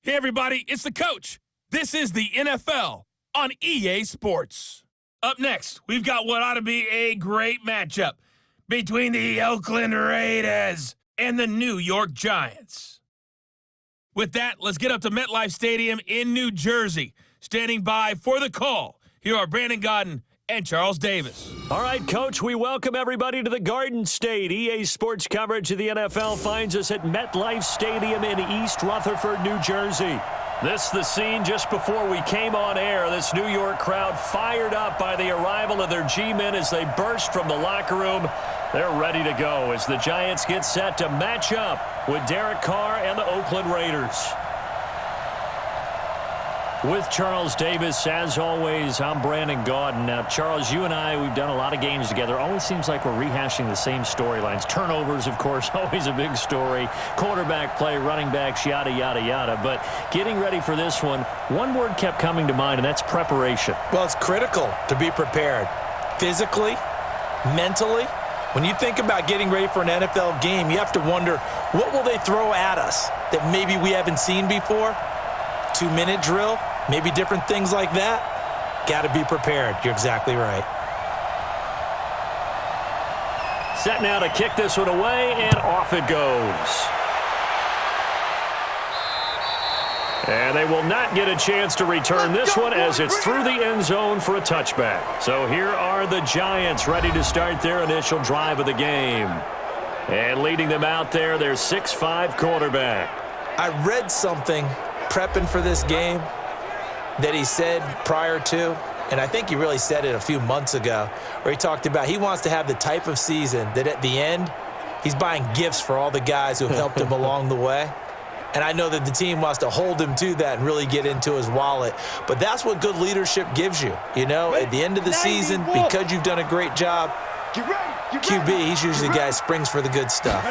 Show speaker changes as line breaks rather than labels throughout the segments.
Hey, everybody, it's the coach. This is the NFL on EA Sports. Up next, we've got what ought to be a great matchup between the Oakland Raiders and the New York Giants. With that, let's get up to MetLife Stadium in New Jersey. Standing by for the call, here are Brandon Godden and Charles Davis.
All right, Coach, we welcome everybody to the Garden State. EA Sports coverage of the NFL finds us at MetLife Stadium in East Rutherford, New Jersey. This the scene just before we came on air. This New York crowd fired up by the arrival of their G-men as they burst from the locker room. They're ready to go as the Giants get set to match up with Derek Carr and the Oakland Raiders. With Charles Davis, as always, I'm Brandon Gaudin. Now, Charles, you and I, we've done a lot of games together. Always seems like we're rehashing the same storylines. Turnovers, of course, always a big story. Quarterback play, running backs, yada, yada, yada. But getting ready for this one word kept coming to mind, and that's preparation.
Well, it's critical to be prepared physically, mentally. When you think about getting ready for an NFL game, you have to wonder, what will they throw at us that maybe we haven't seen before? 2-minute drill, maybe different things like that. Got to be prepared. You're exactly right.
Set now to kick this one away, and off it goes. And they will not get a chance to return this one as it's through the end zone for a touchback. So here are the Giants ready to start their initial drive of the game. And leading them out there, their 6'5" quarterback.
I read something prepping for this game that he said prior to, and I think he really said it a few months ago, where he talked about he wants to have the type of season that at the end, he's buying gifts for all the guys who have helped him along the way. And I know that the team wants to hold him to that and really get into his wallet. But that's what good leadership gives you. You know, at the end of the season, because you've done a great job, QB, he's usually the guy who springs for the good stuff.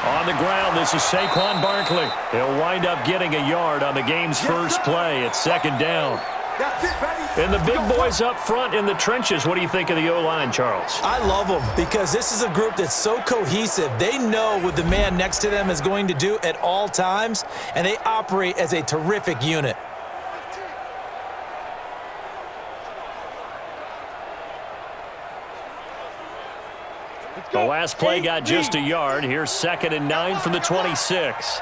On the ground, this is Saquon Barkley. He'll wind up getting a yard on the game's first play. It's second down. And the big boys up front in the trenches. What do you think of the O-line, Charles?
I love them because this is a group that's so cohesive. They know what the man next to them is going to do at all times, and they operate as a terrific unit.
The last play got just a yard. Here's 2nd and 9 from the 26.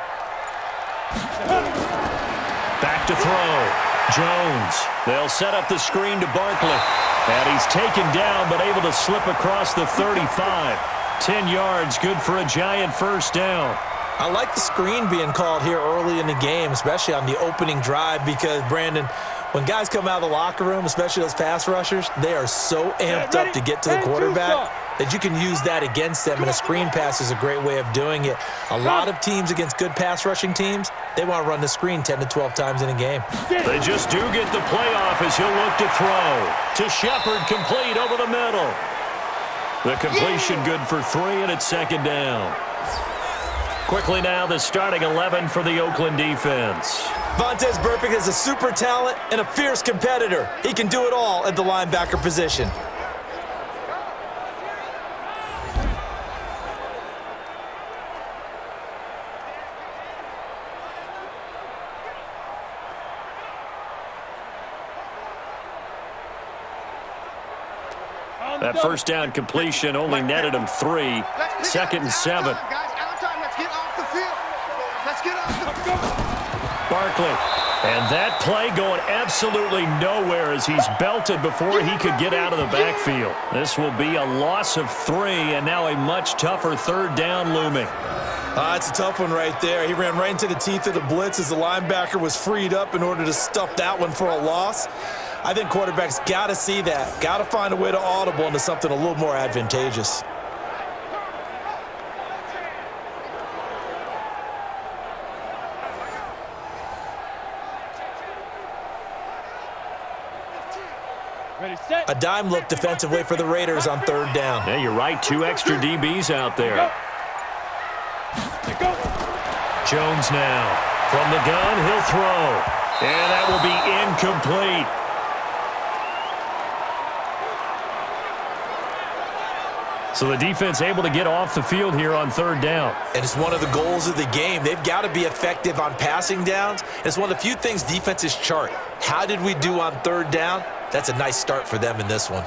Back to throw. Jones. They'll set up the screen to Barkley. And he's taken down but able to slip across the 35. 10 yards, good for a Giant first down.
I like the screen being called here early in the game, especially on the opening drive, because, Brandon, when guys come out of the locker room, especially those pass rushers, they are so amped up to get to the quarterback that you can use that against them, and a screen pass is a great way of doing it. A lot of teams against good pass rushing teams, they want to run the screen 10 to 12 times in a game.
They just do get the playoff as he'll look to throw. To Shepard, complete over the middle. The completion good for 3, and it's second down. Quickly now, the starting 11 for the Oakland defense.
Vontaze Burfict is a super talent and a fierce competitor. He can do it all at the linebacker position.
That first down completion only netted him 3. 2nd and 7. Barkley. And that play going absolutely nowhere as he's belted before he could get out of the backfield. This will be a loss of 3, and now a much tougher third down looming.
It's a tough one right there. He ran right into the teeth of the blitz as the linebacker was freed up in order to stuff that one for a loss. I think quarterbacks got to see that, got to find a way to audible into something a little more advantageous. A dime look defensively for the Raiders on third down.
Yeah, you're right. 2 extra DBs out there. Jones now. From the gun, he'll throw. And that will be incomplete. So the defense able to get off the field here on third down.
And it's one of the goals of the game. They've got to be effective on passing downs. It's one of the few things defenses chart. How did we do on third down? That's a nice start for them in this one.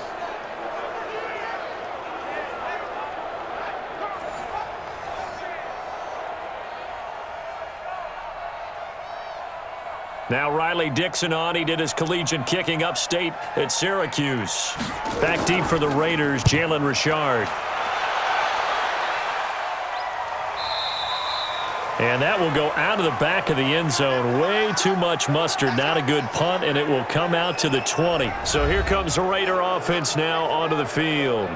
Now Riley Dixon on. He did his collegiate kicking upstate at Syracuse. Back deep for the Raiders, Jalen Richard. And that will go out of the back of the end zone. Way too much mustard. Not a good punt, and it will come out to the 20. So here comes the Raider offense now onto the field.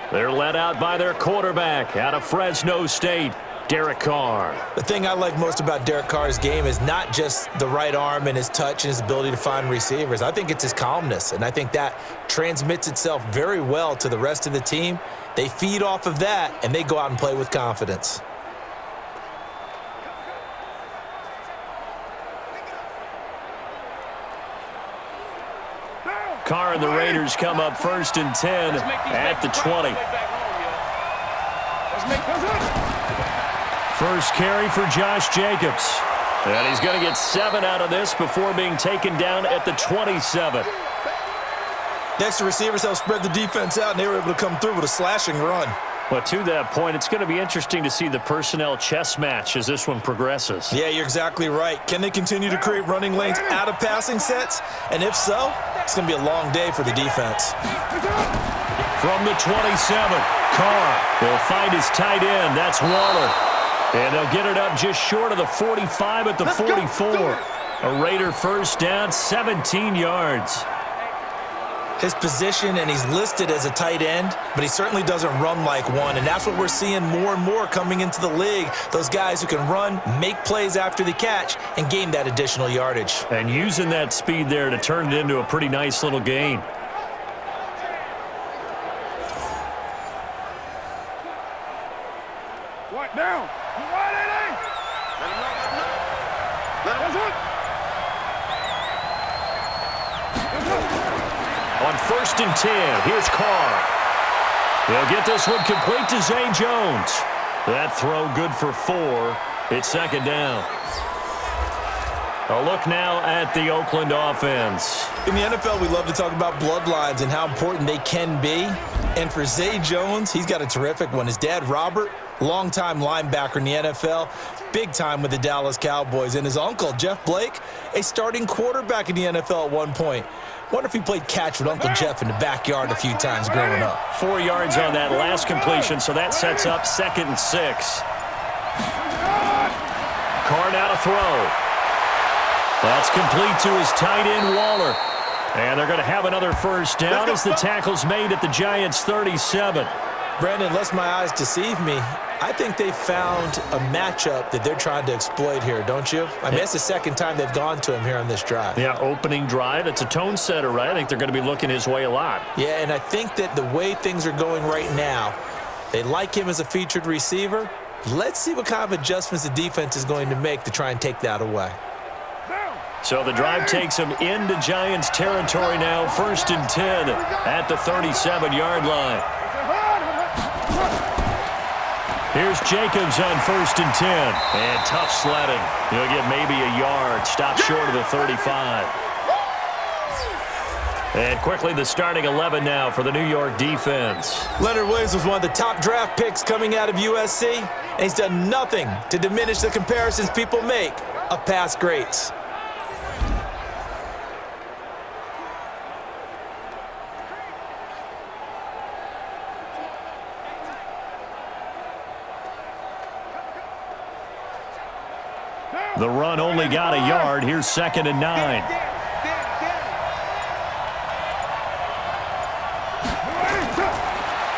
They're led out by their quarterback out of Fresno State, Derek Carr.
The thing I like most about Derek Carr's game is not just the right arm and his touch and his ability to find receivers. I think it's his calmness, and I think that transmits itself very well to the rest of the team. They feed off of that, and they go out and play with confidence.
Carr and the Raiders come up 1st and 10 at the 20. First carry for Josh Jacobs. And he's going to get 7 out of this before being taken down at the 27.
Next, the receivers help spread the defense out, and they were able to come through with a slashing run.
But to that point, it's going to be interesting to see the personnel chess match as this one progresses.
Yeah, you're exactly right. Can they continue to create running lanes out of passing sets? And if so, it's going to be a long day for the defense.
From the 27, Carr will find his tight end. That's Waller. And they'll get it up just short of the 45 at the 44. A Raider first down, 17 yards. His position, and he's listed as a tight end, but he certainly doesn't run like one, and that's what we're seeing more and more coming into the league. Those guys who can run, make plays after the catch, and gain that additional yardage. And using that speed there to turn it into a pretty nice little gain.
What down?
On 1st and 10, here's Carr. They'll get this one complete to Zay Jones. That throw good for 4. It's 2nd down. A look now at the Oakland offense.
In the NFL, we love to talk about bloodlines and how important they can be. And for Zay Jones, he's got a terrific one. His dad, Robert, longtime linebacker in the NFL, big time with the Dallas Cowboys. And his uncle, Jeff Blake, a starting quarterback in the NFL at one point. Wonder if he played catch with Uncle Jeff in the backyard a few times growing up.
4 yards on that last completion, so that sets up 2nd and 6. Carr now to throw. That's complete to his tight end, Waller. And they're going to have another first down as the tackle's made at the Giants' 37.
Brandon, unless my eyes deceive me, I think they found a matchup that they're trying to exploit here, don't you? I mean, that's the second time they've gone to him here on this drive.
Yeah, opening drive. It's a tone setter, right? I think they're going to be looking his way a lot.
Yeah, and I think that the way things are going right now, they like him as a featured receiver. Let's see what kind of adjustments the defense is going to make to try and take that away.
So the drive takes him into Giants territory now, 1st and 10 at the 37-yard line. Here's Jacobs on 1st and 10. And tough sledding. He'll get maybe a yard. Stop short of the 35. And quickly the starting 11 now for the New York defense.
Leonard Williams was one of the top draft picks coming out of USC, and he's done nothing to diminish the comparisons people make of past greats.
The run only got a yard. Here's 2nd and 9.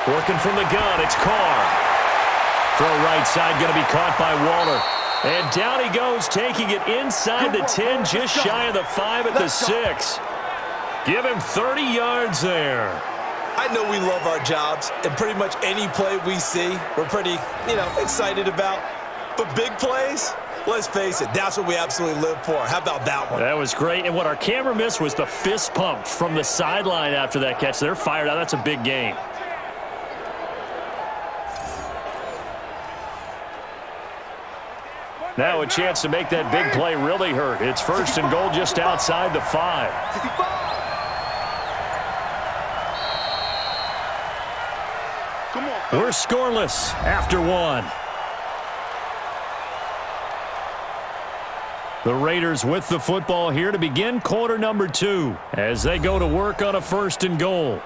Working from the gun, it's Carr. Throw right side, going to be caught by Waller. And down he goes, taking it inside the 10, just shy of the 5 at the 6. Give him 30 yards there.
I know we love our jobs, and pretty much any play we see, we're pretty, excited about. But big plays, let's face it, that's what we absolutely live for. How about that one?
That was great. And what our camera missed was the fist pump from the sideline after that catch. They're fired out. That's a big gain. Now a chance to make that big play really hurt. It's 1st and goal just outside the 5. We're scoreless after 1. The Raiders with the football here to begin quarter number 2 as they go to work on a 1st and goal.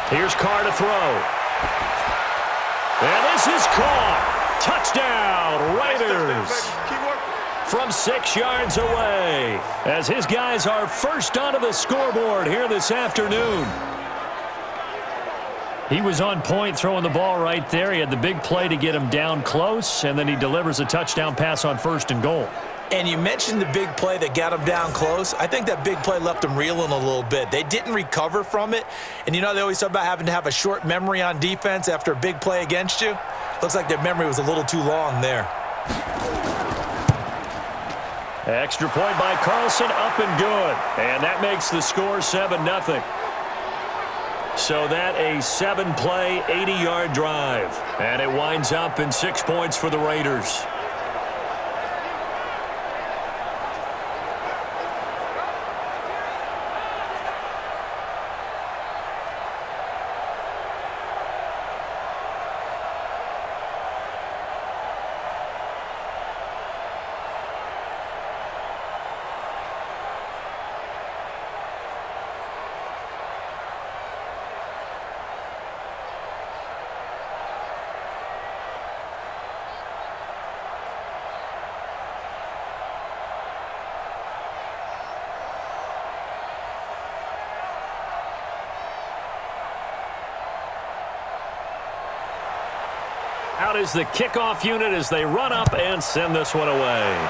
Here's Carr to throw. And this is caught. Touchdown, Raiders. From 6 yards away as his guys are first onto the scoreboard here this afternoon. He was on point throwing the ball right there. He had the big play to get him down close, and then he delivers a touchdown pass on 1st and goal.
And you mentioned the big play that got him down close. I think that big play left him reeling a little bit. They didn't recover from it. And you know they always talk about having to have a short memory on defense after a big play against you? Looks like their memory was a little too long there.
Extra point by Carlson, up and good. And that makes the score 7-0. So that a 7-play, 80-yard drive. And it winds up in 6 points for the Raiders. Out is the kickoff unit as they run up and send this one away.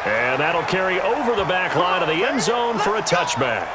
And that'll carry over the back line of the end zone for a touchback.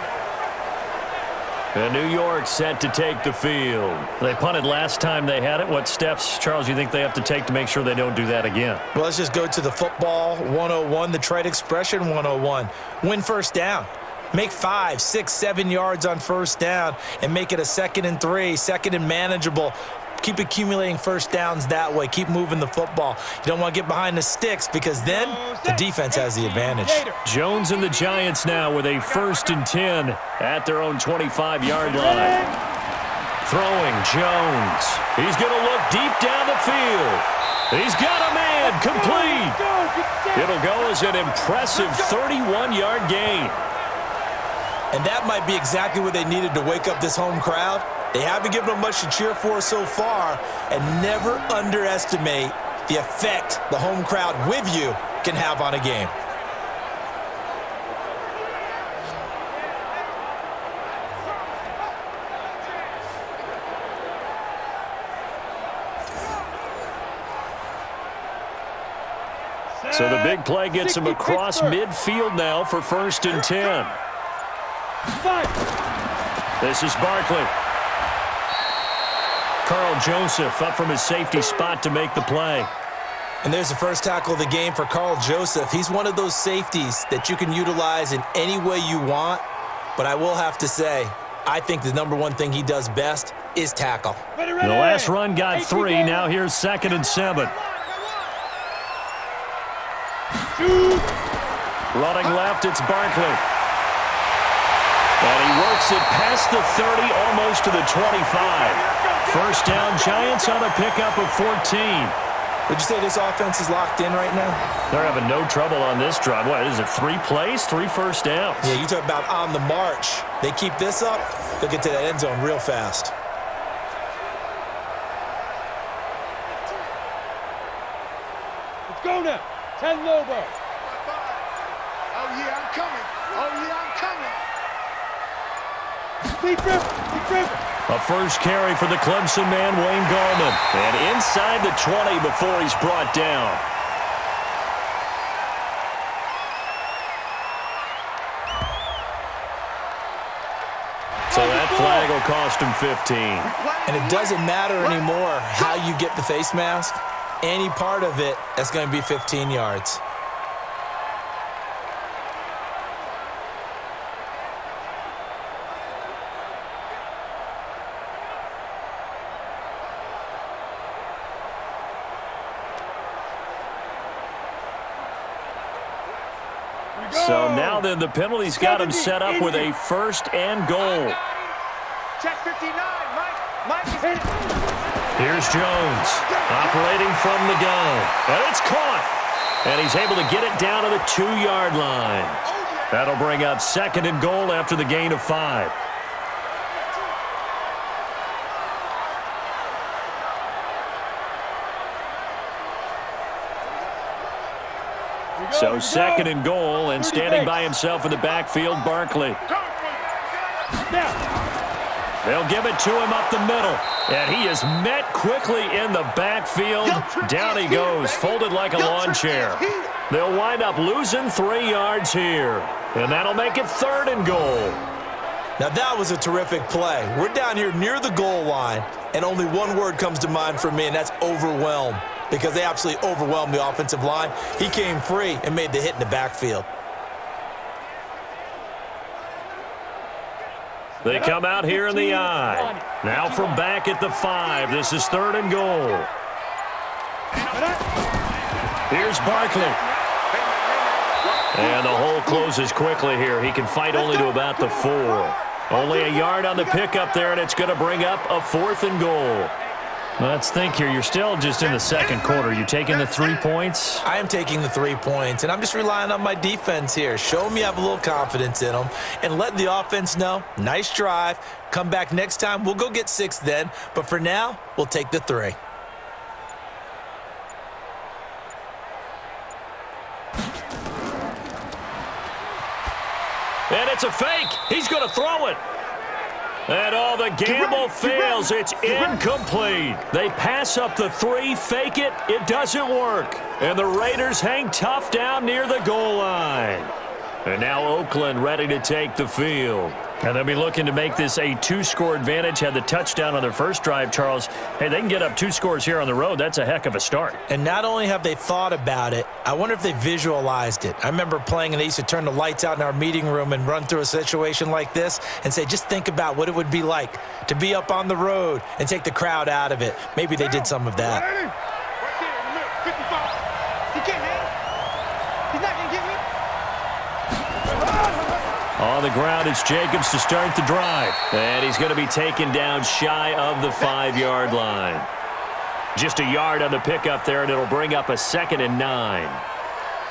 And New York set to take the field. They punted last time they had it. What steps, Charles, you think they have to take to make sure they don't do that again?
Well, let's just go to the football 101, the trite expression 101. Win 1st down. Make 5, 6, 7 yards on 1st down and make it a 2nd and 3, 2nd and manageable. Keep accumulating 1st downs that way. Keep moving the football. You don't want to get behind the sticks because then the defense has the advantage.
Jones and the Giants now with a 1st and 10 at their own 25-yard line. Throwing Jones. He's going to look deep down the field. He's got a man complete. It'll go as an impressive 31-yard gain.
And that might be exactly what they needed to wake up this home crowd. They haven't given them much to cheer for so far, and never underestimate the effect the home crowd with you can have on a game.
So the big play gets him across midfield now for 1st and 10. This is Barkley. Carl Joseph up from his safety spot to make the play.
And there's the first tackle of the game for Carl Joseph. He's one of those safeties that you can utilize in any way you want. But I will have to say, I think the #1 thing he does best is tackle.
The last run got 3. Now here's 2nd and 7. Running left, it's Barkley. And he works it past the 30, almost to the 25. 1st down, Giants on a pickup of 14.
Would you say this offense is locked in right now?
They're having no trouble on this drive. What is it, 3 plays, 3 first downs?
Yeah, you talk about on the march. They keep this up, they'll get to that end zone real fast.
Let's go now. 10 Lobo.
Oh, yeah, I'm coming. Oh, yeah, I'm coming.
Deep river. Deep river.
A first carry for the Clemson man, Wayne Gallman. And inside the 20 before he's brought down. So that flag will cost him 15.
And it doesn't matter anymore how you get the face mask. Any part of it, that's going to be 15 yards.
So now then, the penalty's got him set up with a first and goal.
Check 59, Mike is hit.
Here's Jones, operating from the gun. And it's caught. And he's able to get it down to the 2-yard line. That'll bring up second and goal after the gain of 5. So second and goal, and standing by himself in the backfield, Barkley. They'll give it to him up the middle. And he is met quickly in the backfield. Down he goes, folded like a lawn chair. They'll wind up losing 3 yards here. And that'll make it third and goal.
Now that was a terrific play. We're down here near the goal line, and only one word comes to mind for me, and that's overwhelm. Because they absolutely overwhelmed the offensive line. He came free and made the hit in the backfield.
They come out here in the I. Now from back at the 5. This is third and goal. Here's Barkley. And the hole closes quickly here. He can fight only to about the 4. Only a yard on the pickup there, and it's going to bring up a fourth and goal. Let's think here. You're still just in the second quarter. You taking the 3 points?
I am taking the 3 points, and I'm just relying on my defense here. Show them you have a little confidence in them, and let the offense know, nice drive. Come back next time. We'll go get 6 then, but for now, we'll take the 3.
And it's a fake. He's going to throw it. And all the gamble fails. It's incomplete. They pass up the 3, fake it. It doesn't work. And the Raiders hang tough down near the goal line. And now Oakland ready to take the field. And they'll be looking to make this a 2-score advantage. Had the touchdown on their first drive, Charles. Hey, they can get up 2 scores here on the road. That's a heck of a start.
And not only have they thought about it, I wonder if they visualized it. I remember playing, and they used to turn the lights out in our meeting room and run through a situation like this and say, just think about what it would be like to be up on the road and take the crowd out of it. Maybe they did some of that.
Right there in the middle, 55. He can't hang. He's not going to get me.
On the ground, it's Jacobs to start the drive. And he's going to be taken down shy of the 5-yard line. Just a yard on the pickup there, and it'll bring up a 2nd and 9.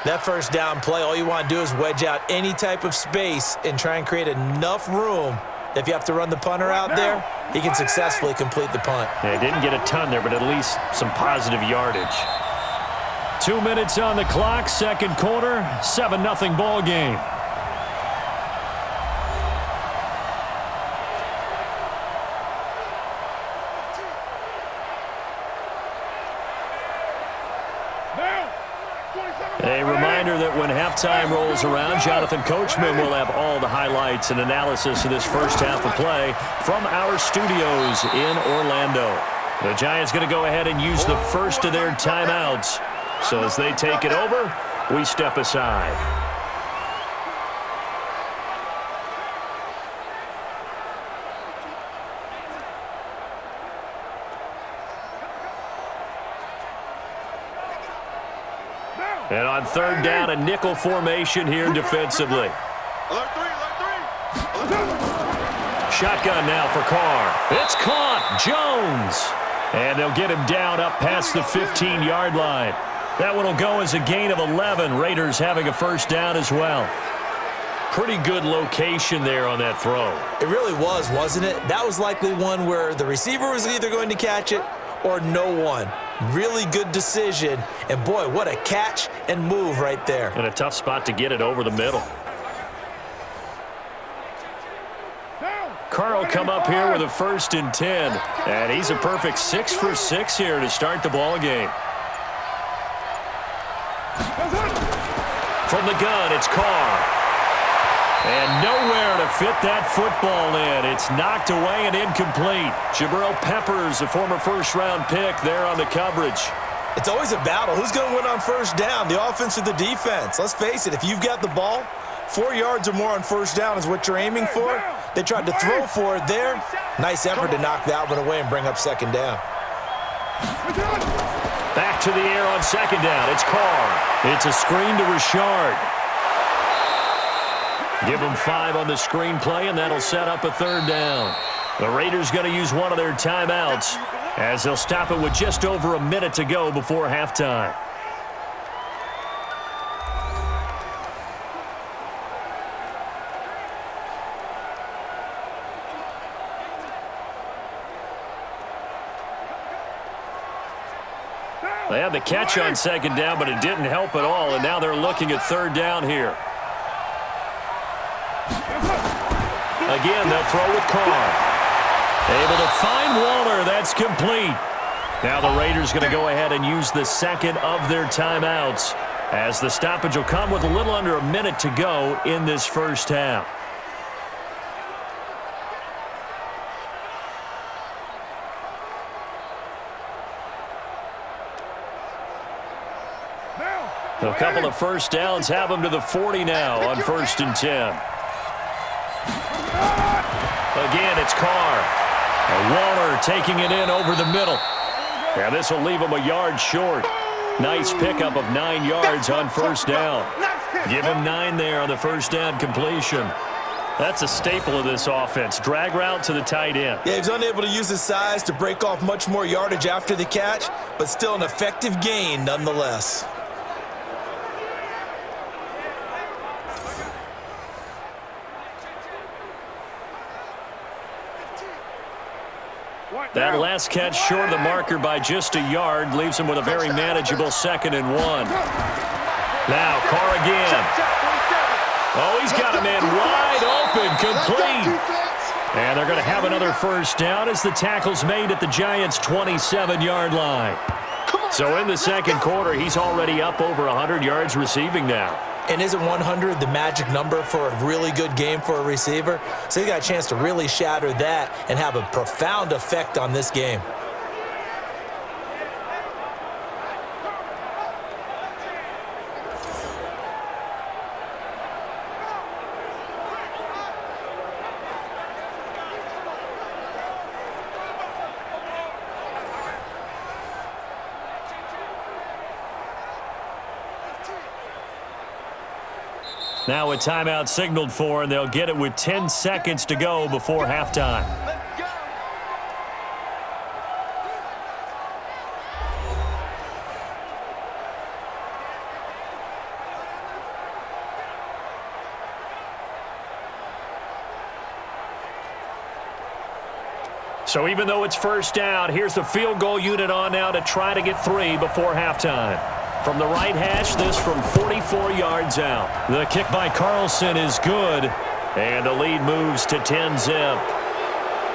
That first down play, all you want to do is wedge out any type of space and try and create enough room. If you have to run the punter out there, he can successfully complete the punt.
Yeah, didn't get a ton there, but at least some positive yardage. 2 minutes on the clock, second quarter, 7-0 ball game. A reminder that when halftime rolls around, Jonathan Coachman will have all the highlights and analysis of this first half of play from our studios in Orlando. The Giants going to go ahead and use the first of their timeouts. So as they take it over, we step aside. And on third down, a nickel formation here defensively.
Alert 3, alert 3.
Shotgun now for Carr. It's caught. Jones. And they'll get him down up past the 15-yard line. That one will go as a gain of 11. Raiders having a first down as well. Pretty good location there on that throw.
It really was, wasn't it? That was likely one where the receiver was either going to catch it or no one. Really good decision. And, boy, what a catch and move right there.
And a tough spot to get it over the middle. Carr will come up here with a 1st and 10. And he's a perfect 6 for 6 here to start the ball game. From the gun, it's Carr. And nowhere to fit that football in. It's knocked away and incomplete. Jabril Peppers, a former first-round pick, there on the coverage.
It's always a battle. Who's going to win on first down, the offense or the defense? Let's face it, if you've got the ball, 4 yards or more on first down is what you're aiming for. They tried to throw for it there. Nice effort to knock that one away and bring up second down.
Back to the air on second down. It's Carr. It's a screen to Richard. Give them 5 on the screen play, and that'll set up a third down. The Raiders going to use one of their timeouts as they'll stop it with just over a minute to go before halftime. They had the catch on second down, but it didn't help at all, and now they're looking at third down here. Again, they'll throw with Carr. Able to find Waller. That's complete. Now the Raiders going to go ahead and use the second of their timeouts as the stoppage will come with a little under a minute to go in this first half. A couple of first downs have them to the 40 now on 1st and 10. Again, it's Carr. And Waller taking it in over the middle. Yeah, this will leave him a yard short. Nice pickup of 9 yards on first down. Give him 9 there on the first down completion. That's a staple of this offense. Drag route to the tight end.
Yeah, he's unable to use his size to break off much more yardage after the catch, but still an effective gain nonetheless.
That last catch short of the marker by just a yard leaves him with a very manageable 2nd and 1. Now Carr again. Oh, he's got a man wide open, complete. And they're going to have another first down as the tackle's made at the Giants' 27-yard line. So in the second quarter, he's already up over 100 yards receiving now.
And isn't 100 the magic number for a really good game for a receiver? So he got a chance to really shatter that and have a profound effect on this game.
Now a timeout signaled for, and they'll get it with 10 seconds to go before halftime. So even though it's first down, here's the field goal unit on now to try to get 3 before halftime. From the right hash, this from 44 yards out. The kick by Carlson is good, and the lead moves to 10-zip.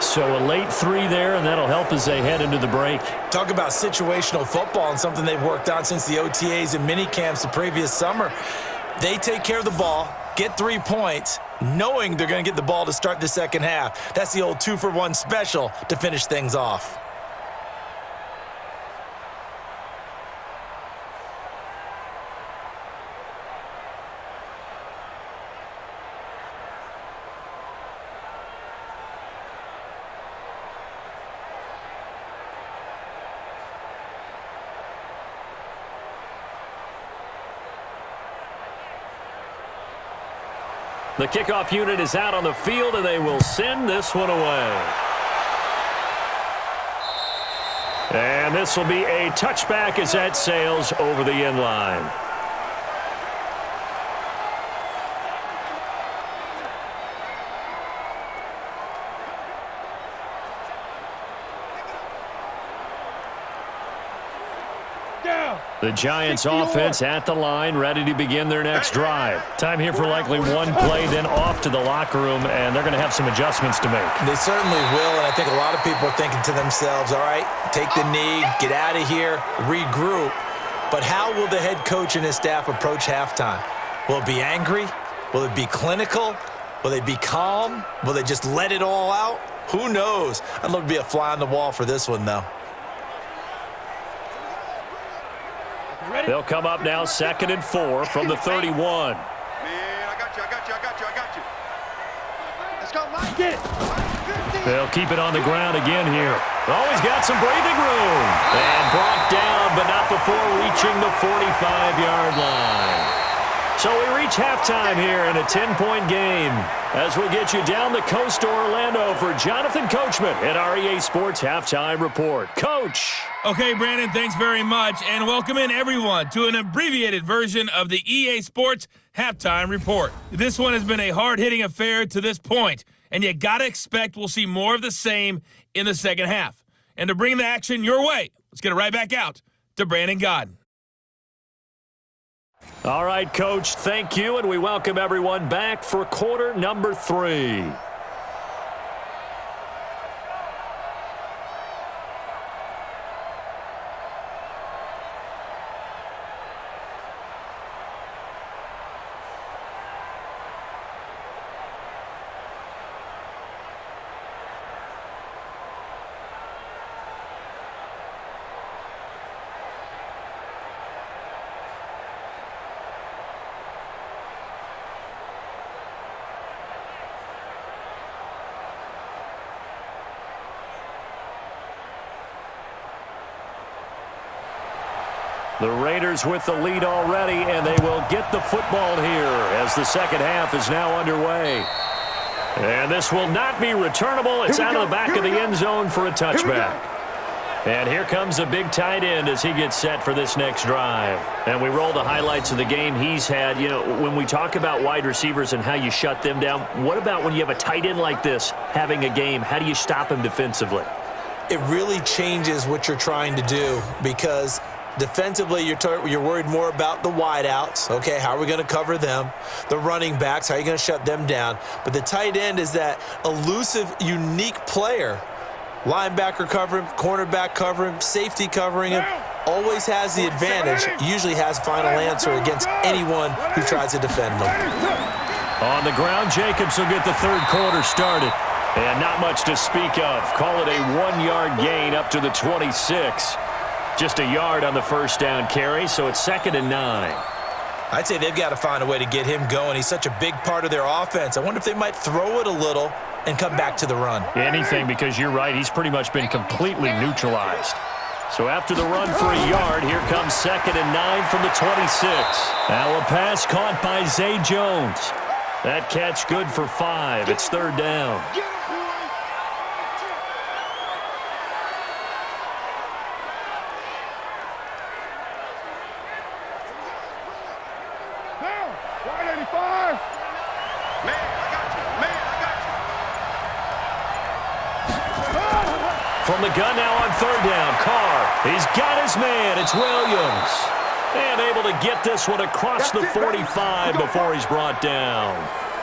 So a late 3 there, and that'll help as they head into the break.
Talk about situational football and something they've worked on since the OTAs and mini camps the previous summer. They take care of the ball, get 3 points, knowing they're going to get the ball to start the second half. That's the old 2-for-1 special to finish things off.
The kickoff unit is out on the field, and they will send this one away. And this will be a touchback as that sails over the end line. The Giants offense at the line, ready to begin their next drive. Time here for likely one play, then off to the locker room, and they're going to have some adjustments to make.
They certainly will, and I think a lot of people are thinking to themselves, all right, take the knee, get out of here, regroup. But how will the head coach and his staff approach halftime? Will it be angry? Will it be clinical? Will they be calm? Will they just let it all out? Who knows? I'd love to be a fly on the wall for this one, though.
They'll come up now 2nd and 4 from the 31.
Man, I got you. Let's go, Mike.
Get it.
They'll keep it on the ground again here. Oh, he's got some breathing room. And brought down, but not before reaching the 45-yard line. So we reach halftime here in a 10-point game as we get you down the coast to Orlando for Jonathan Coachman at our EA Sports Halftime Report. Coach.
Okay, Brandon, thanks very much, and welcome in everyone to an abbreviated version of the EA Sports Halftime Report. This one has been a hard-hitting affair to this point, and you gotta expect we'll see more of the same in the second half. And to bring the action your way, let's get it right back out to Brandon Godden.
All right, Coach, thank you, and we welcome everyone back for quarter number 3. The Raiders with the lead already, and they will get the football here as the second half is now underway. And this will not be returnable. It's out of the back of the end zone for a touchback. And here comes a big tight end as he gets set for this next drive. And we roll the highlights of the game he's had. You know, when we talk about wide receivers and how you shut them down, what about when you have a tight end like this having a game? How do you stop him defensively?
It really changes what you're trying to do because defensively, you're worried more about the wideouts. Okay, how are we going to cover them? The running backs, how are you going to shut them down? But the tight end is that elusive, unique player. Linebacker cover him, cornerback cover him, safety covering him. Always has the advantage. Usually has final answer against anyone who tries to defend them.
On the ground, Jacobs will get the third quarter started. And not much to speak of. Call it a 1-yard gain up to the 26. Just a yard on the first down carry, so it's 2nd and 9.
I'd say they've got to find a way to get him going. He's such a big part of their offense. I wonder if they might throw it a little and come back to the run.
Anything, because you're right, he's pretty much been completely neutralized. So after the run for a yard, here comes 2nd and 9 from the 26. Now a pass caught by Zay Jones. That catch good for 5. It's 3rd down. From the gun now on 3rd down. Carr, he's got his man. It's Williams. And able to get this one across the 45 before he's brought down.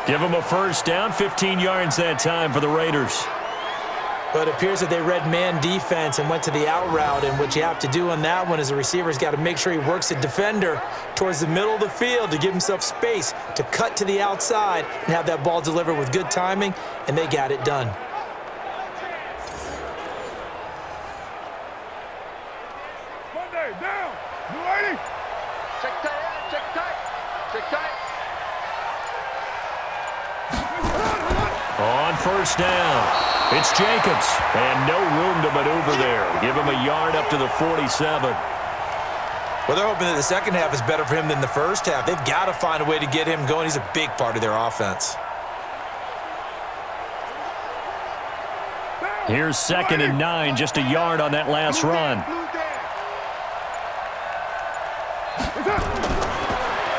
Give him a first down, 15 yards that time for the Raiders.
But it appears that they read man defense and went to the out route, and what you have to do on that one is the receiver's got to make sure he works the defender towards the middle of the field to give himself space to cut to the outside and have that ball delivered with good timing, and they got it done.
On first down, it's Jacobs, and no room to maneuver there. Give him a yard up to the 47.
Well, they're hoping that the second half is better for him than the first half. They've got to find a way to get him going. He's a big part of their offense.
Here's 2nd and 9, just a yard on that last run.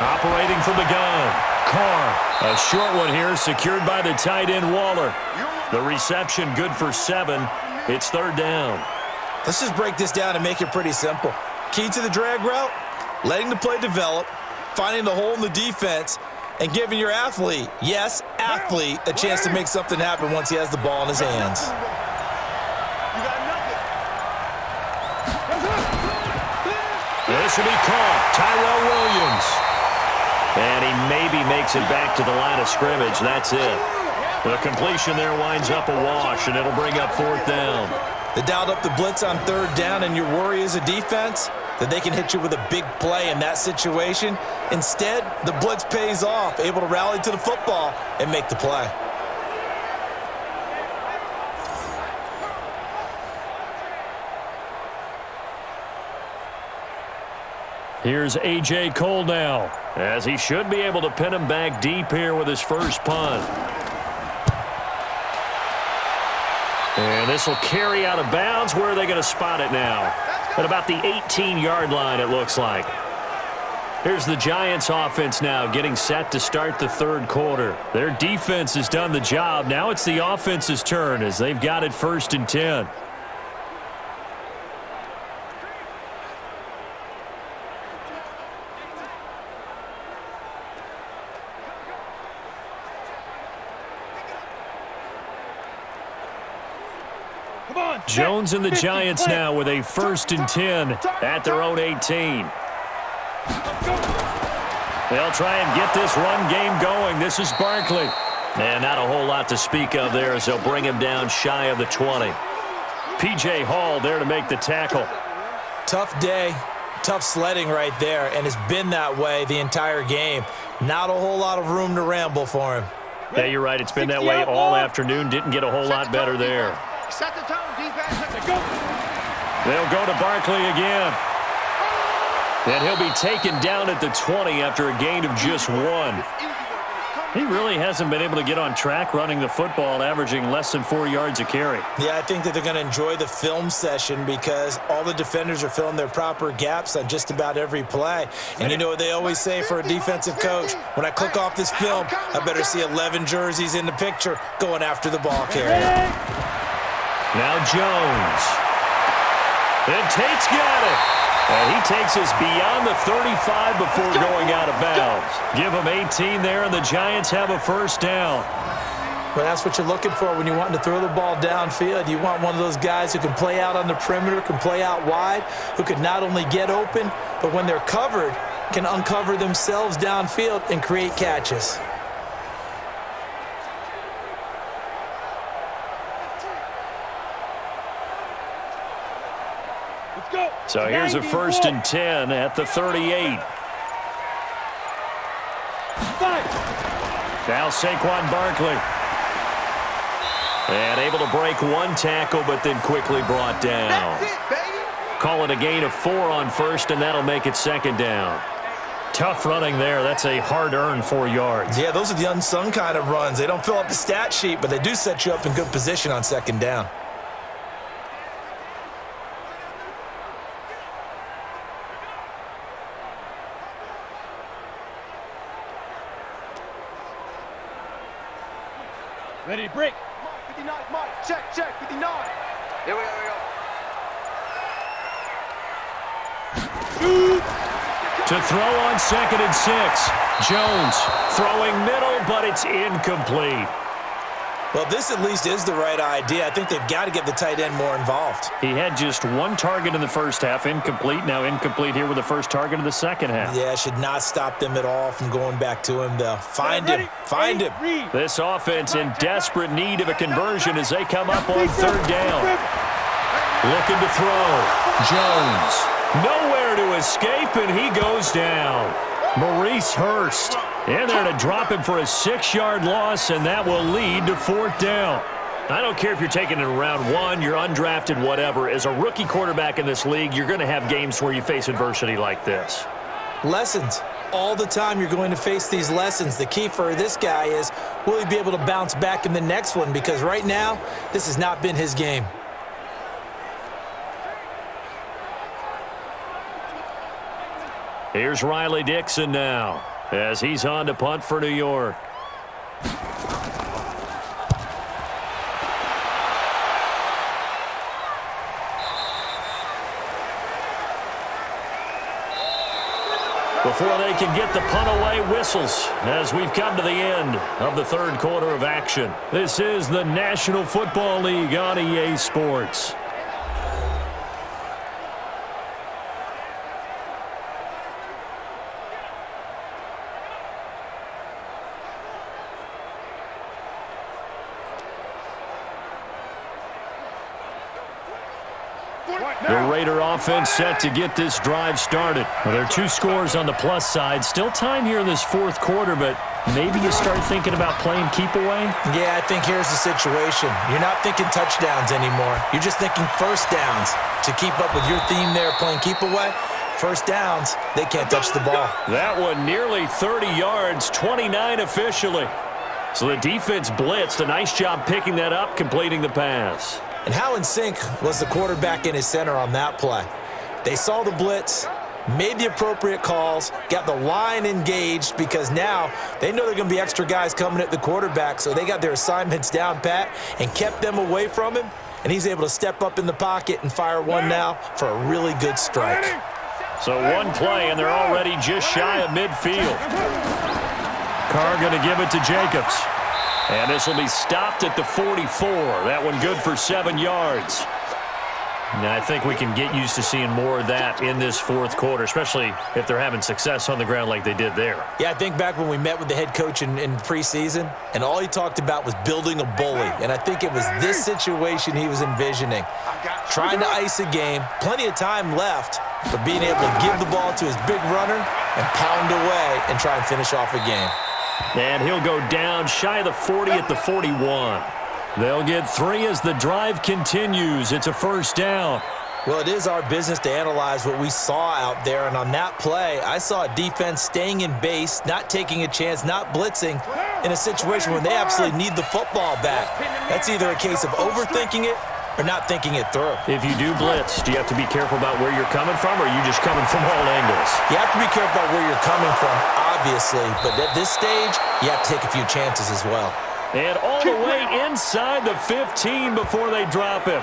Operating from the gun. Carr, a short one here, secured by the tight end Waller. The reception good for 7. It's 3rd down.
Let's just break this down and make it pretty simple. Key to the drag route, letting the play develop, finding the hole in the defense, and giving your athlete, yes, athlete, a chance to make something happen once he has the ball in his hands. This
will be caught. Tyrell Williams. And he maybe makes it back to the line of scrimmage. That's it. The completion there winds up a wash, and it'll bring up 4th down.
They dialed up the blitz on 3rd down, and your worry as a defense that they can hit you with a big play in that situation. Instead, the blitz pays off, able to rally to the football and make the play.
Here's A.J. Cole now, as he should be able to pin him back deep here with his first punt. And this will carry out of bounds. Where are they going to spot it now? At about the 18-yard line, it looks like. Here's the Giants offense now getting set to start the 3rd quarter. Their defense has done the job. Now it's the offense's turn as they've got it 1st and 10. Jones and the Giants now with a 1st and 10 at their own 18. They'll try and get this run game going. This is Barkley. And not a whole lot to speak of there as they'll bring him down shy of the 20. P.J. Hall there to make the tackle.
Tough day, tough sledding right there, and it's been that way the entire game. Not a whole lot of room to ramble for him.
Yeah, you're right. It's been that way all afternoon. Didn't get a whole lot better there.
Set the tone, defense.
They'll go to Barkley again. And he'll be taken down at the 20 after a gain of just 1. He really hasn't been able to get on track running the football, averaging less than 4 yards a carry.
Yeah, I think that they're going to enjoy the film session because all the defenders are filling their proper gaps on just about every play. And you know what they always say for a defensive coach? When I click off this film, I better see 11 jerseys in the picture going after the ball carrier.
Now Jones. And Tate's got it. And he takes us beyond the 35 before going out of bounds. Give him 18 there, and the Giants have a 1st down.
Well, that's what you're looking for when you want to throw the ball downfield. You want one of those guys who can play out on the perimeter, can play out wide, who can not only get open, but when they're covered, can uncover themselves downfield and create catches.
So here's a 1st and 10 at the 38. Now Saquon Barkley. And able to break 1 tackle, but then quickly brought down.
That's it, baby.
Call it a gain of 4 on 1st, and that'll make it 2nd down. Tough running there. That's a hard-earned 4 yards.
Yeah, those are the unsung kind of runs. They don't fill up the stat sheet, but they do set you up in good position on 2nd down.
Ready to break.
59, Mike. Check, 59. Here we go.
To throw on 2nd and 6. Jones throwing middle, but it's incomplete.
Well, this at least is the right idea. I think they've got to get the tight end more involved.
He had just 1 target in the first half, incomplete. Now incomplete here with the first target of the second half.
Yeah, should not stop them at all from going back to him, though. Find him. Find him.
This offense in desperate need of a conversion as they come up on 3rd down. Looking to throw. Jones. Nowhere to escape, and he goes down. Maurice Hurst in there to drop him for a 6-yard loss, and that will lead to 4th down. I don't care if you're taking it in round 1, you're undrafted, whatever. As a rookie quarterback in this league, you're going to have games where you face adversity like this.
Lessons. All the time you're going to face these lessons. The key for this guy is, will he be able to bounce back in the next one? Because right now, this has not been his game.
Here's Riley Dixon now as he's on to punt for New York. Before they can get the punt away, whistles as we've come to the end of the 3rd quarter of action. This is the National Football League on EA Sports. The Raider offense set to get this drive started. Well, there are 2 scores on the plus side. Still time here in this fourth quarter, but maybe you start thinking about playing keep away?
Yeah, I think here's the situation. You're not thinking touchdowns anymore. You're just thinking first downs. To keep up with your theme there, playing keep away, first downs, they can't touch the ball.
That one nearly 30 yards, 29 officially. So the defense blitzed. A nice job picking that up, completing the pass.
And how in sync was the quarterback in his center on that play? They saw the blitz, made the appropriate calls, got the line engaged because now they know there are going to be extra guys coming at the quarterback, so they got their assignments down pat and kept them away from him, and he's able to step up in the pocket and fire one now for a really good strike.
So one play, and they're already just shy of midfield. Carr going to give it to Jacobs. And this will be stopped at the 44. That one good for 7 yards. Now, I think we can get used to seeing more of that in this fourth quarter, especially if they're having success on the ground like they did there.
Yeah, I think back when we met with the head coach in preseason, and all he talked about was building a bully. And I think it was this situation he was envisioning. Trying to ice a game, plenty of time left, but being able to give the ball to his big runner and pound away and try and finish off a game.
And he'll go down shy of the 40 at the 41. They'll get 3 as the drive continues. It's a first down.
Well, it is our business to analyze what we saw out there, and on that play, I saw a defense staying in base, not taking a chance, not blitzing, in a situation where they absolutely need the football back. That's either a case of overthinking it or not thinking it through.
If you do blitz, do you have to be careful about where you're coming from, or are you just coming from all angles?
You have to be careful about where you're coming from, obviously, but at this stage, you have to take a few chances as well.
And all the way inside the 15 before they drop him.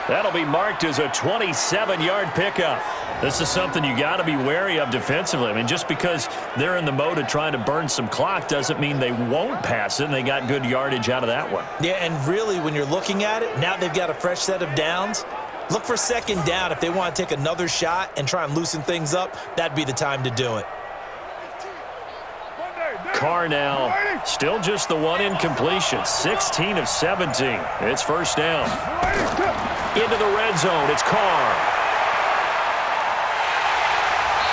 That'll be marked as a 27-yard pickup. This is something you got to be wary of defensively. I mean, just because they're in the mode of trying to burn some clock doesn't mean they won't pass it, and they got good yardage out of that one.
Yeah, and really, when you're looking at it, now they've got a fresh set of downs. Look for second down. If they want to take another shot and try and loosen things up, that'd be the time to do it.
Carr now, still just the one incompletion, 16 of 17. It's first down. Into the red zone, it's Carr.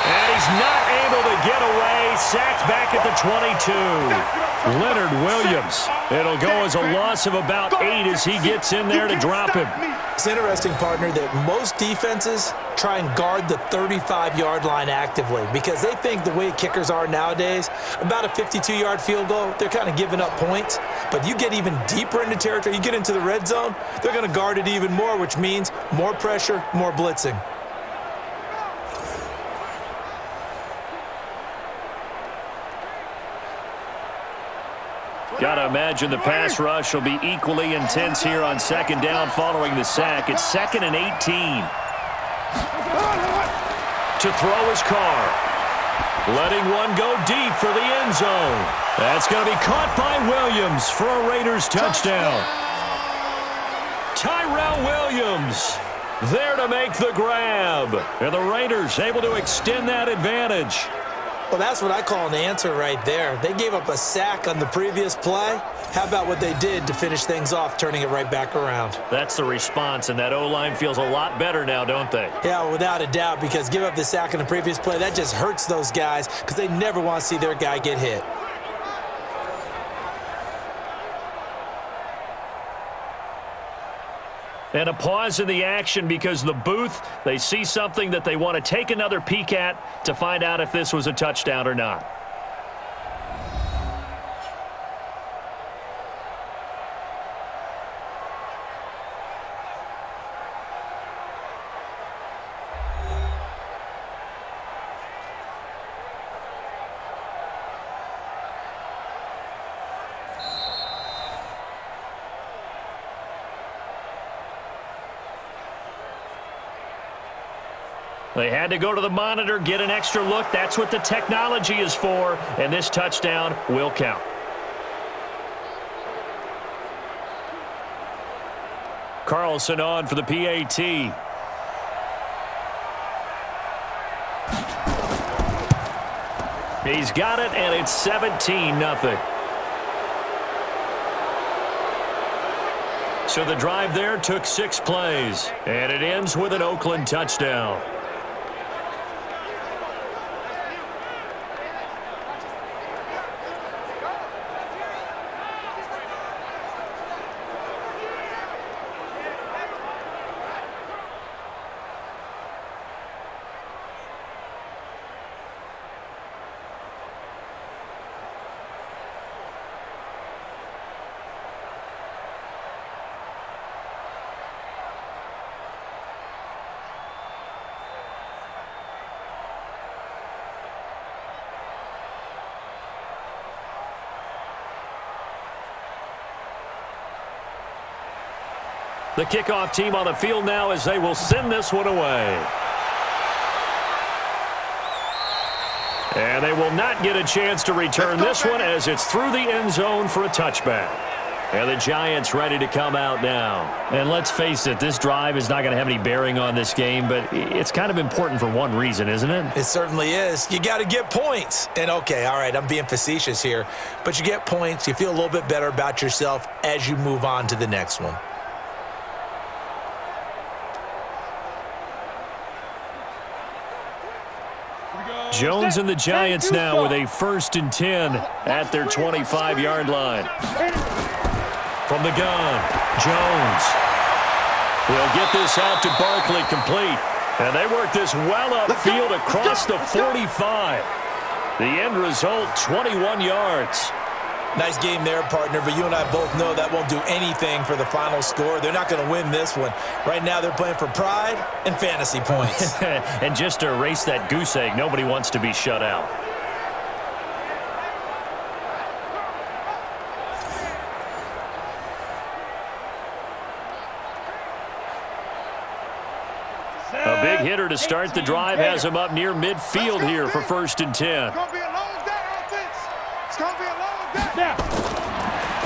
And he's not able to get away, sacked back at the 22. Leonard Williams. It'll go as a loss of about 8 as he gets in there to drop him.
It's interesting, partner, that most defenses try and guard the 35-yard line actively because they think the way kickers are nowadays, about a 52-yard field goal, they're kind of giving up points. But you get even deeper into territory, you get into the red zone, they're going to guard it even more, which means more pressure, more blitzing.
Got to imagine the pass rush will be equally intense here on second down following the sack. It's 2nd and 18. To throw is Carr. Letting one go deep for the end zone. That's going to be caught by Williams for a Raiders touchdown. Tyrell Williams there to make the grab. And the Raiders able to extend that advantage.
Well, that's what I call an answer right there. They gave up a sack on the previous play. How about what they did to finish things off, turning it right back around?
That's the response, and that O-line feels a lot better now, don't they?
Yeah, without a doubt, because give up the sack on the previous play, that just hurts those guys because they never want to see their guy get hit.
And a pause in the action because the booth, they see something that they want to take another peek at to find out if this was a touchdown or not. They had to go to the monitor, get an extra look. That's what the technology is for, and this touchdown will count. Carlson on for the PAT. He's got it, and it's 17-0. So the drive there took 6 plays, and it ends with an Oakland touchdown. The kickoff team on the field now as they will send this one away. And they will not get a chance to return this one as it's through the end zone for a touchback. And the Giants ready to come out now.
And let's face it, this drive is not going to have any bearing on this game, but it's kind of important for one reason, isn't it?
It certainly is. You got to get points. And, okay, all right, I'm being facetious here, but you get points. You feel a little bit better about yourself as you move on to the next one.
Jones and the Giants now with a 1st and 10 at their 25-yard line. From the gun, Jones. He'll get this out to Barkley complete. And they work this well upfield across the 45. The end result, 21 yards.
Nice game there, partner, but you and I both know that won't do anything for the final score. They're not going to win this one. Right now they're playing for pride and fantasy points.
And just to erase that goose egg, nobody wants to be shut out.
A big hitter to start the drive has him up near midfield here for 1st and 10.
It's going to be a long day, offense. It's going to be a long day.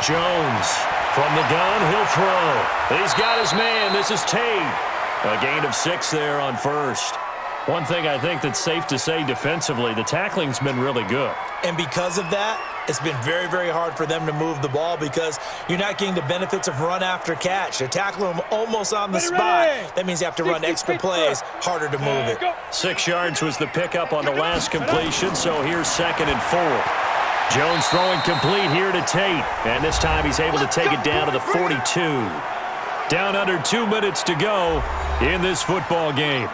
Jones from the gun, he'll throw. He's got his man. This is Tate. A gain of 6 there on 1st. One thing I think that's safe to say defensively, the tackling's been really good.
And because of that, it's been very, very hard for them to move the ball because you're not getting the benefits of run after catch. They're tackling them almost on the spot. That means you have to run extra plays, harder to move it.
6 yards was the pickup on the last completion, so here's 2nd and 4. Jones throwing complete here to Tate, and this time he's able to take it down to the 42. Down under 2 minutes to go in this football game.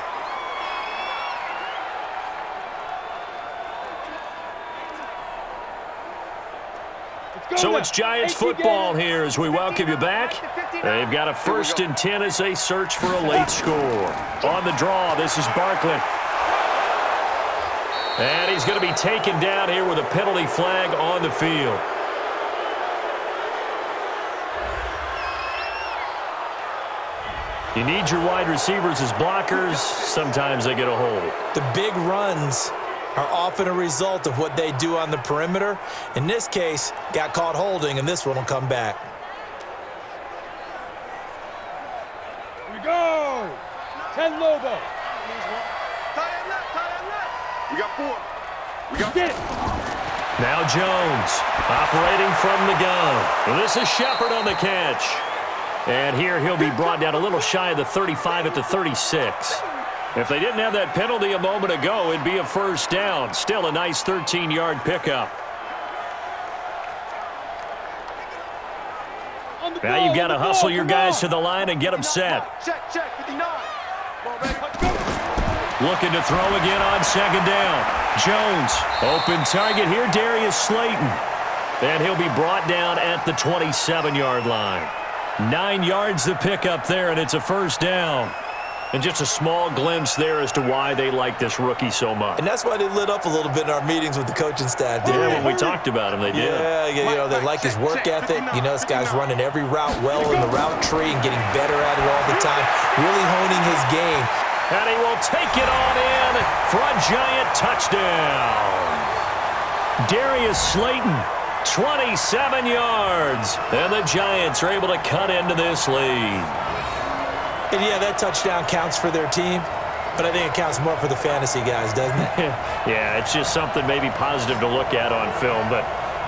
So it's Giants football here as we welcome you back. They've got a 1st and 10 as they search for a late score. On the draw, this is Barkley. And he's going to be taken down here with a penalty flag on the field. You need your wide receivers as blockers. Sometimes they get a hold.
The big runs are often a result of what they do on the perimeter. In this case, got caught holding, and this one will come back.
Here we go. 10 Lobo.
We got 4. We got
Get it.
Now Jones operating from the gun. And this is Shepard on the catch. And here he'll be brought down a little shy of the 35 at the 36. If they didn't have that penalty a moment ago, it'd be a 1st down. Still a nice 13-yard pickup. Now you've got to hustle your guys to the line and get them set.
Check, 59. Come on, baby.
Looking to throw again on 2nd down. Jones, open target here, Darius Slayton. And he'll be brought down at the 27-yard line. 9 yards to pick up there, and it's a 1st down. And just a small glimpse there as to why they like this rookie so much.
And that's why they lit up a little bit in our meetings with the coaching staff.
Yeah, when we talked about him, they did.
Yeah, you know, they like his work ethic. You know, this guy's running every route well in the route tree and getting better at it all the time. Really honing his game.
And he will take it on in for a Giant touchdown. Darius Slayton, 27 yards. And the Giants are able to cut into this lead.
And, yeah, that touchdown counts for their team, but I think it counts more for the fantasy guys, doesn't it?
Yeah, it's just something maybe positive to look at on film, but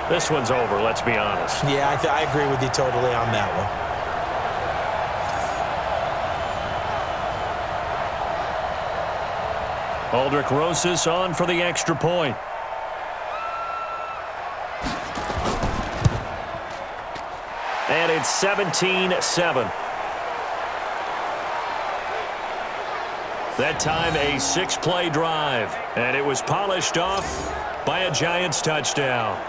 this one's over, let's be honest.
Yeah, I agree with you totally on that one.
Aldrich Rosas on for the extra point. And it's 17-7. That time a 6-play drive, and it was polished off by a Giants touchdown.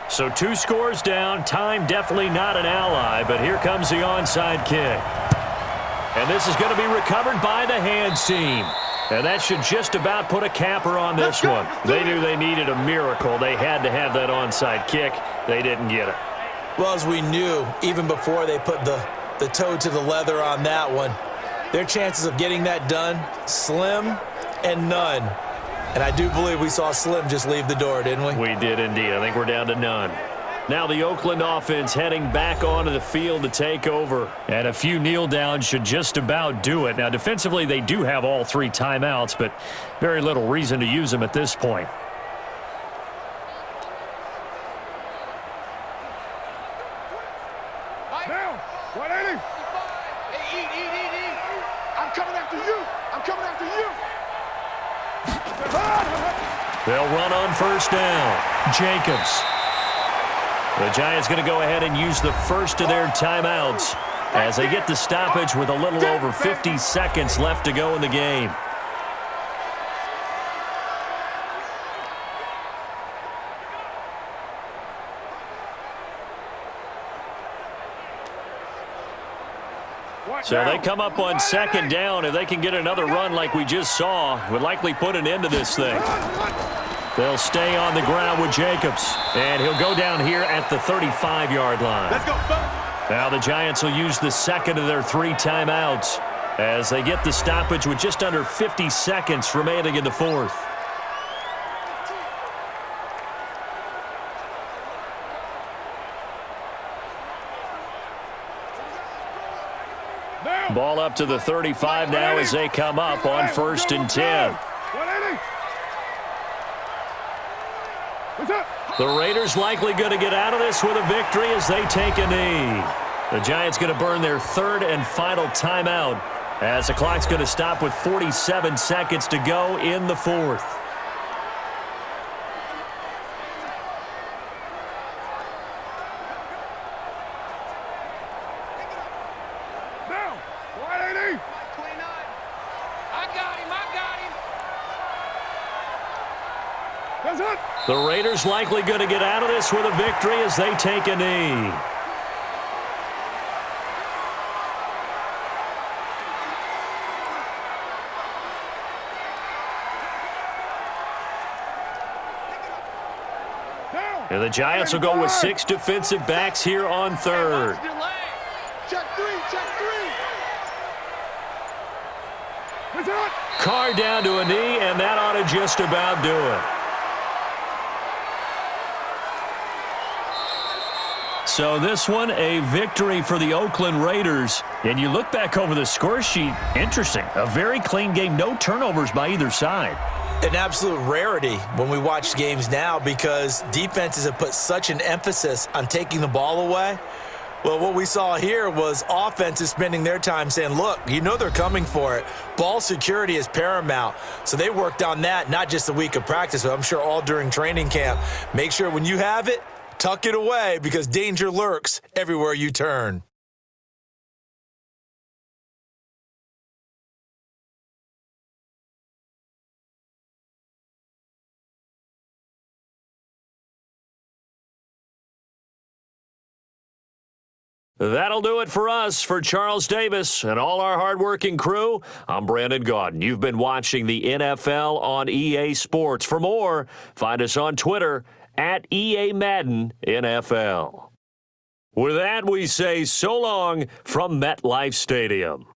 So 2 scores down. Time definitely not an ally, but here comes the onside kick. And this is going to be recovered by the hands team. And that should just about put a capper on this one. They knew they needed a miracle. They had to have that onside kick. They didn't get it.
Well, as we knew, even before they put the toe to the leather on that one, their chances of getting that done, slim and none. And I do believe we saw Slim just leave the door, didn't we?
We did indeed. I think we're down to none. Now the Oakland offense heading back onto the field to take over. And a few kneel downs should just about do it. Now defensively they do have all 3 timeouts, but very little reason to use them at this point.
Down. 180. Eat. I'm coming after you. I'm coming after you.
They'll run on first down. Jacobs. The Giants going to go ahead and use the first of their timeouts as they get the stoppage with a little over 50 seconds left to go in the game. So they come up on second down. If they can get another run like we just saw, would likely put an end to this thing. They'll stay on the ground with Jacobs. And he'll go down here at the 35-yard line.
Let's go.
Now the Giants will use the second of their 3 timeouts as they get the stoppage with just under 50 seconds remaining in the fourth. Ball up to the 35 now as they come up on 1st and 10. The Raiders likely going to get out of this with a victory as they take a knee. The Giants going to burn their 3rd and final timeout as the clock's going to stop with 47 seconds to go in the fourth. The Raiders likely going to get out of this with a victory as they take a knee. And the Giants will go with 6 defensive backs here on 3rd.
Check 3.
Carr down to a knee, and that ought to just about do it. So this one, a victory for the Oakland Raiders. And you look back over the score sheet, interesting. A very clean game, no turnovers by either side.
An absolute rarity when we watch games now because defenses have put such an emphasis on taking the ball away. Well, what we saw here was offenses spending their time saying, look, you know they're coming for it. Ball security is paramount. So they worked on that, not just a week of practice, but I'm sure all during training camp. Make sure when you have it, tuck it away because danger lurks everywhere you turn.
That'll do it for us. For Charles Davis and all our hardworking crew, I'm Brandon Gaudin. You've been watching the NFL on EA Sports. For more, find us on Twitter at EA Madden NFL. With that, we say so long from MetLife Stadium.